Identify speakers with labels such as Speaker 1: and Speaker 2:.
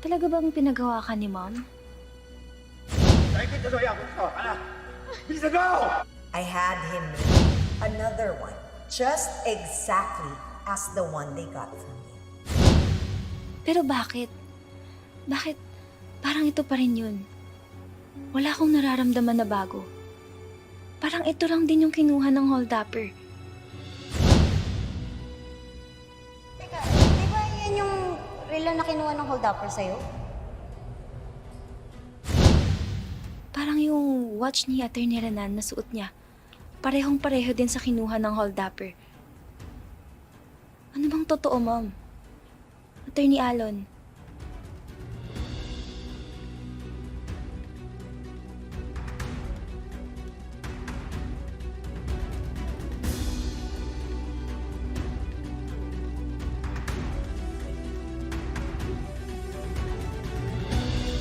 Speaker 1: Talaga bang pinagawa ka ni Mom?
Speaker 2: I had him make another one, just exactly as the one they got from you.
Speaker 1: Pero bakit? Bakit parang ito pa rin yun? Wala akong nararamdaman na bago. Parang ito lang din yung kinuha ng hold-upper.
Speaker 3: Teka, di ba yan yung relo na kinuha ng hold-upper sa'yo?
Speaker 1: Parang yung watch ni Atty. Renan na suot niya. Parehong-pareho din sa kinuha ng hold-upper. Ano bang totoo, Mom? Atty. Alon,